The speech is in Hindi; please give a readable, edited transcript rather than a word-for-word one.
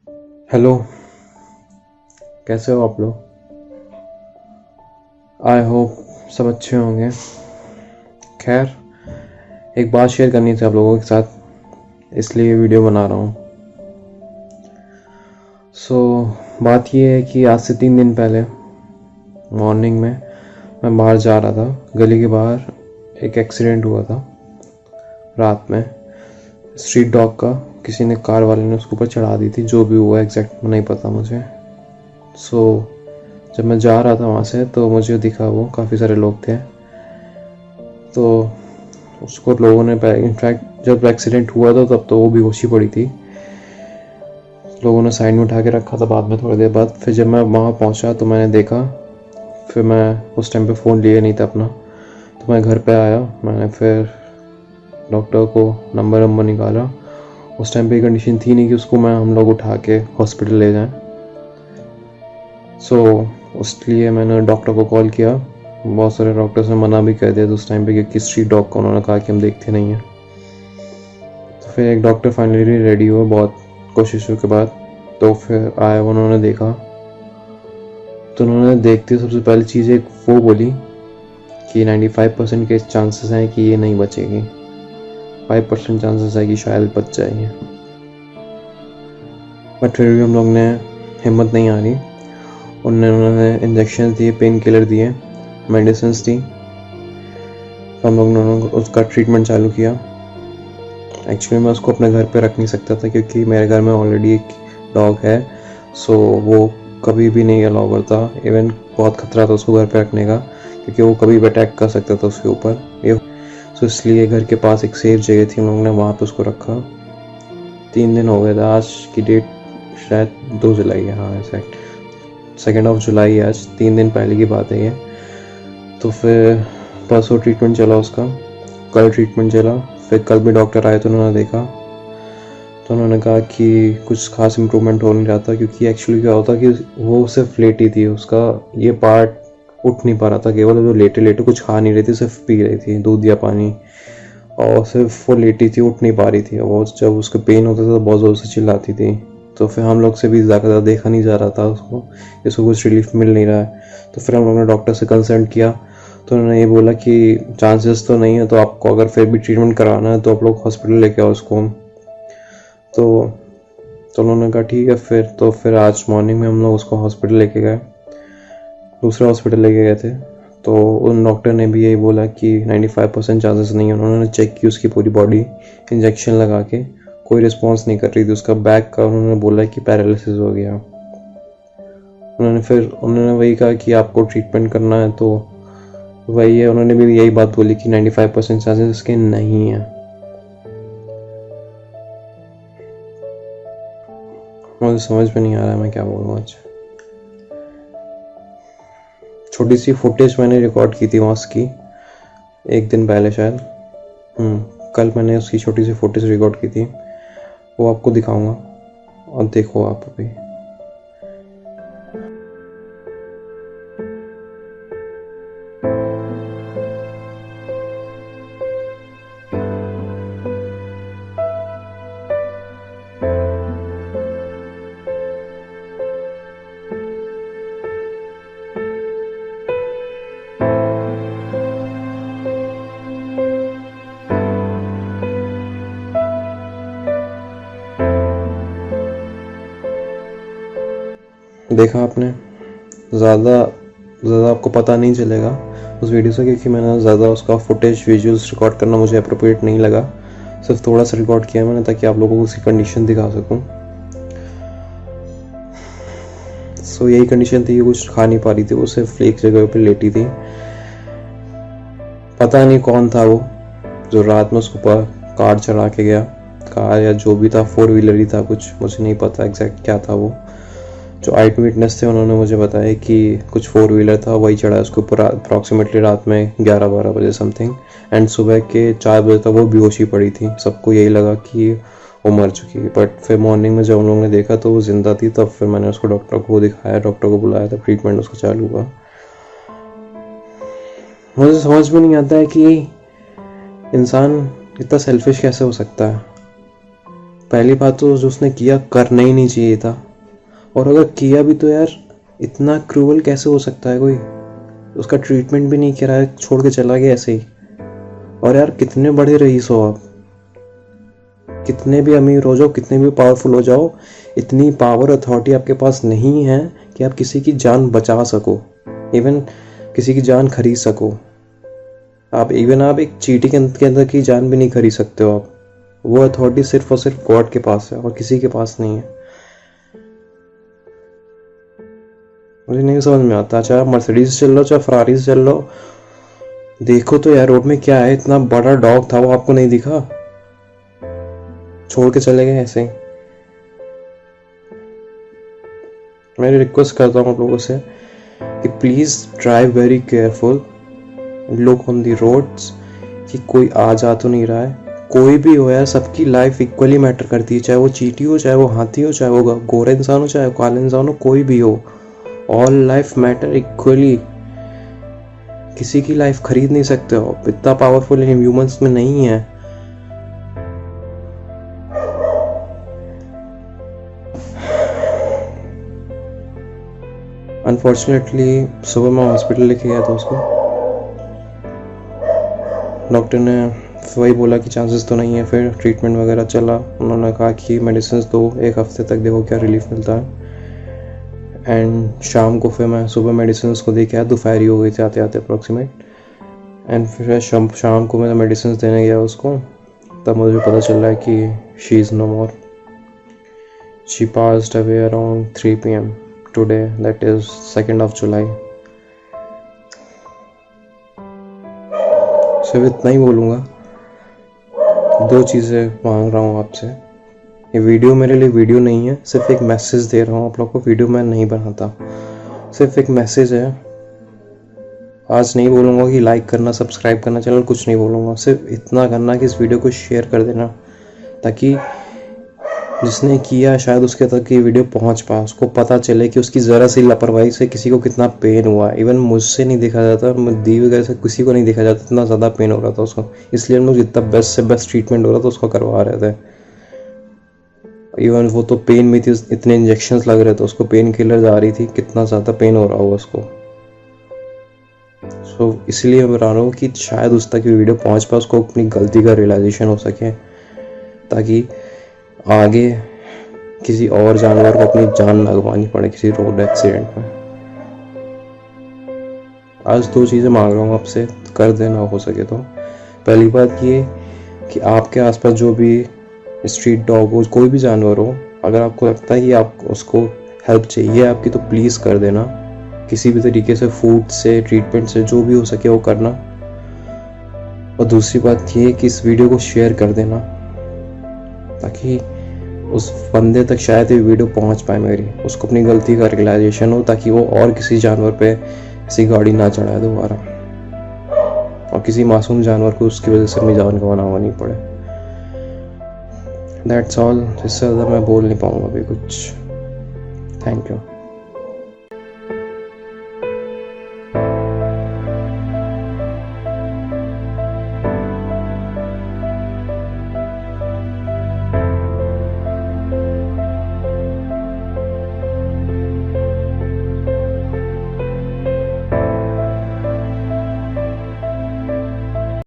हेलो, कैसे हो आप लोग? आई होप सब अच्छे होंगे। खैर, एक बात शेयर करनी थी आप लोगों के साथ, इसलिए वीडियो बना रहा हूँ। बात ये है कि आज से 3 दिन पहले मॉर्निंग में मैं बाहर जा रहा था। गली के बाहर एक एक्सीडेंट हुआ था रात में। स्ट्रीट डॉग का किसी ने, कार वाले ने उसके ऊपर चढ़ा दी थी। जो भी हुआ एग्जैक्ट नहीं पता मुझे। जब मैं जा रहा था वहाँ से तो मुझे दिखा, वो काफ़ी सारे लोग थे। तो उसको लोगों ने, इनफैक्ट जब एक्सीडेंट हुआ था तब तो वो बेहोश ही पड़ी थी। लोगों ने साइड में उठा के रखा था। बाद में थोड़ी देर बाद फिर जब मैं वहाँ पहुँचा तो मैंने देखा। फिर मैं उस टाइम पे फ़ोन लिए नहीं था अपना, तो मैं घर पे आया। मैंने फिर डॉक्टर को नंबर निकाला। उस टाइम पे कंडीशन थी नहीं कि उसको हम लोग उठा के हॉस्पिटल ले जाएं। उसलिए मैंने डॉक्टर को कॉल किया। बहुत सारे डॉक्टर्स ने मना भी कर दिया था उस टाइम पे, क्योंकि स्ट्रीट डॉग को उन्होंने कहा कि हम देखते नहीं हैं। तो फिर एक डॉक्टर फाइनली रेडी हुआ बहुत कोशिशों के बाद। तो फिर आया, उन्होंने देखा। तो उन्होंने देखते सबसे पहली चीज़ एक वो बोली कि 95% के चांसेस हैं कि ये नहीं बचेगी, 5% चांसेस है कि शायद बच जाएगी। बट फिर भी हम लोग ने हिम्मत नहीं हारी। उन्होंने इंजेक्शन दिए, पेन किलर दिए, मेडिसिन दी। हम लोग ने उसका ट्रीटमेंट चालू किया। एक्चुअली मैं उसको अपने घर पे रख नहीं सकता था, क्योंकि मेरे घर में ऑलरेडी एक डॉग है। वो कभी भी नहीं अलाउ करता। इवन बहुत खतरा था उसको घर पे रखने का, क्योंकि वो कभी भी अटैक कर सकता था उसके ऊपर। इसलिए घर के पास एक सेफ जगह थी, हम लोगों ने वहाँ पे उसको रखा। 3 दिन हो गए थे। आज की डेट शायद 2 जुलाई है। हाँ, एग्जैक्ट 2 जुलाई है आज। 3 दिन पहले की बात है ये। तो फिर परसों ट्रीटमेंट चला उसका, कल ट्रीटमेंट चला। फिर कल भी डॉक्टर आए तो उन्होंने देखा। तो उन्होंने कहा कि कुछ खास इम्प्रूवमेंट हो नहीं रहा था, क्योंकि एक्चुअली क्या होता कि वो सिर्फ लेटी थी। उसका ये पार्ट उठ नहीं पा रहा था, केवल जो लेटे लेटे, कुछ खा नहीं रही थी, सिर्फ पी रही थी दूध या पानी। और सिर्फ वो लेटी थी, उठ नहीं पा रही थी। और जब उसको पेन होता था तो बहुत ज़ोर से चिल्लाती थी। तो फिर हम लोग से भी ज़्यादा देखा नहीं जा रहा था उसको कुछ रिलीफ मिल नहीं रहा है। तो फिर हम लोग ने डॉक्टर से कंसल्ट किया। तो उन्होंने ये बोला कि चांसेस तो नहीं है, तो आपको अगर फिर भी ट्रीटमेंट कराना है तो आप लोग हॉस्पिटल लेके आओ उसको। तो उन्होंने कहा ठीक है। फिर आज मॉर्निंग में हम लोग उसको हॉस्पिटल लेके गए, दूसरे हॉस्पिटल लेके गए थे। तो उन डॉक्टर ने भी यही बोला कि 95% चांसेस नहीं है। उन्होंने चेक की उसकी पूरी बॉडी, इंजेक्शन लगा के कोई रिस्पॉन्स नहीं कर रही थी। उसका बैक का उन्होंने बोला कि पैरालिसिस हो गया। उन्होंने वही कहा कि आपको ट्रीटमेंट करना है, तो वही है। उन्होंने भी यही बात बोली कि 95% चांसेस इसके नहीं है। मुझे समझ में नहीं आ रहा है मैं क्या बोलूँ आज। छोटी सी फुटेज मैंने रिकॉर्ड की थी वहाँ उसकी, 1 दिन पहले शायद। कल मैंने उसकी छोटी सी फुटेज रिकॉर्ड की थी, वो आपको दिखाऊंगा और देखो आप अभी। देखा आपने? ज़्यादा आपको पता नहीं चलेगा उस वीडियो से, क्योंकि मैंने ज़्यादा उसका फुटेज विजुअल्स रिकॉर्ड करना मुझे अप्रोप्रिएट नहीं लगा। सिर्फ थोड़ा सा रिकॉर्ड किया मैंने, ताकि आप लोगों को उसकी कंडीशन दिखा सकूं। यही कंडीशन थी कि कुछ खा नहीं पा रही थी, वो सिर्फ एक जगह पे लेटी थी। पता नहीं कौन था वो जो रात में उसको कार चढ़ा के गया। कार या जो भी था, 4 व्हीलर ही था कुछ, मुझे नहीं पता एग्जैक्ट क्या था वो। जो आई विटनेस थे उन्होंने मुझे बताया कि कुछ 4 व्हीलर था, वही चढ़ा उसके ऊपर अप्रॉक्सीमेटली रात में 11-12 बजे समथिंग। एंड सुबह के 4 बजे तक वो बेहोशी पड़ी थी। सबको यही लगा कि वो मर चुकी है। बट फिर मॉर्निंग में जब हम लोगों ने देखा तो वो जिंदा थी। तब फिर मैंने उसको डॉक्टर को दिखाया, डॉक्टर को बुलाया, तब ट्रीटमेंट उसका चालू हुआ। मुझे समझ में नहीं आता है कि इंसान इतना सेल्फिश कैसे हो सकता है। पहली बात तो जो उसने किया करना ही नहीं चाहिए था, और अगर किया भी तो यार इतना क्रूअल कैसे हो सकता है कोई। उसका ट्रीटमेंट भी नहीं करा है, छोड़ के चला गया ऐसे ही। और यार कितने बड़े रईस हो आप, कितने भी अमीर हो जाओ, कितने भी पावरफुल हो जाओ, इतनी पावर अथॉरिटी आपके पास नहीं है कि आप किसी की जान बचा सको, इवन किसी की जान खरीद सको। आप एक चींटी के अंदर की जान भी नहीं खरीद सकते हो आप। वो अथॉरिटी सिर्फ और सिर्फ गॉड के पास है और किसी के पास नहीं है। मुझे नहीं समझ में आता, चाहे आप मर्सिडीज से चल लो चाहे फरारी से चल लो, देखो तो यार रोड में क्या है। इतना बड़ा डॉग था, वो आपको नहीं दिखा? छोड़ के चले गए ऐसे ही। मैं रिक्वेस्ट करता हूँ आप लोगों से कि please drive very careful, look on the roads कि कोई आ जा तो नहीं रहा है। कोई भी हो यार, सबकी लाइफ इक्वली मैटर करती है, चाहे वो चींटी हो, चाहे वो हाथी हो, चाहे वो गोरा इंसान हो, चाहे वो काला इंसान हो, कोई भी हो। All life matter equally. किसी की लाइफ खरीद नहीं सकते हो, इतना पावरफुल ह्यूमंस में नहीं है। अनफॉर्चुनेटली सुबह मैं हॉस्पिटल लेके गया था उसको, डॉक्टर ने वही बोला कि चांसेस तो नहीं है। फिर ट्रीटमेंट वगैरह चला, उन्होंने कहा कि मेडिसिन दो, 1 हफ्ते तक देखो क्या रिलीफ मिलता है। एंड शाम को फिर मैं सुबह मेडिसिन को दे के आया, दोपहर ही हो गई थी आते आते अप्रॉक्सीमेट। एंड फिर शाम को मैं मेडिसिन देने गया उसको, तब मुझे पता चल रहा है कि she is no more. She passed away around 3 PM today, that is 2nd of July। सिर्फ इतना ही बोलूँगा, 2 चीज़ें मांग रहा हूँ आपसे। ये वीडियो मेरे लिए वीडियो नहीं है, सिर्फ एक मैसेज दे रहा हूँ आप लोग को। वीडियो मैं नहीं बनाता, सिर्फ एक मैसेज है। आज नहीं बोलूँगा कि लाइक करना, सब्सक्राइब करना चैनल, कुछ नहीं बोलूँगा। सिर्फ इतना करना कि इस वीडियो को शेयर कर देना, ताकि जिसने किया शायद उसके तक ये वीडियो पहुँच पाए, उसको पता चले कि उसकी ज़रा सी लापरवाही से किसी को कितना पेन हुआ। इवन मुझसे नहीं देखा जाता, दी वगैरह से किसी को नहीं देखा जाता, इतना ज़्यादा पेन हो रहा था उसको। इसलिए हम लोग जितना बेस्ट से बेस्ट ट्रीटमेंट हो रहा था उसको करवा रहे थे। इवन वो तो पेन में थी, इतने इंजेक्शंस लग रहे थे उसको, पेन किलर आ रही थी, कितना ज़्यादा पेन हो रहा होगा उसको। सो इसलिए मैं बता रहा हूँ कि शायद उस तक ये वीडियो पहुँच पाए, उसको अपनी गलती का रियलाइजेशन हो सके, ताकि आगे किसी और जानवर को अपनी जान ना गंवानी पड़े किसी रोड एक्सीडेंट में। आज 2 चीज़ें मांग रहा हूँ आपसे, कर देना हो सके तो। पहली बात ये कि आपके आसपास जो भी स्ट्रीट डॉग हो, कोई भी जानवर हो, अगर आपको लगता है कि आप उसको हेल्प चाहिए आपकी, तो प्लीज़ कर देना किसी भी तरीके से, फूड से, ट्रीटमेंट से, जो भी हो सके वो करना। और दूसरी बात ये कि इस वीडियो को शेयर कर देना, ताकि उस बंदे तक शायद ये वीडियो पहुंच पाए मेरी, उसको अपनी गलती का रियलाइजेशन हो, ताकि वो और किसी जानवर पे ऐसी गाड़ी ना चढ़ाए दोबारा, और किसी मासूम जानवर को उसकी वजह से अपनी जान गंवाना नहीं पड़े। दैट्स ऑल, इससे ज़्यादा मैं बोल नहीं पाऊँगा अभी कुछ। Thank you.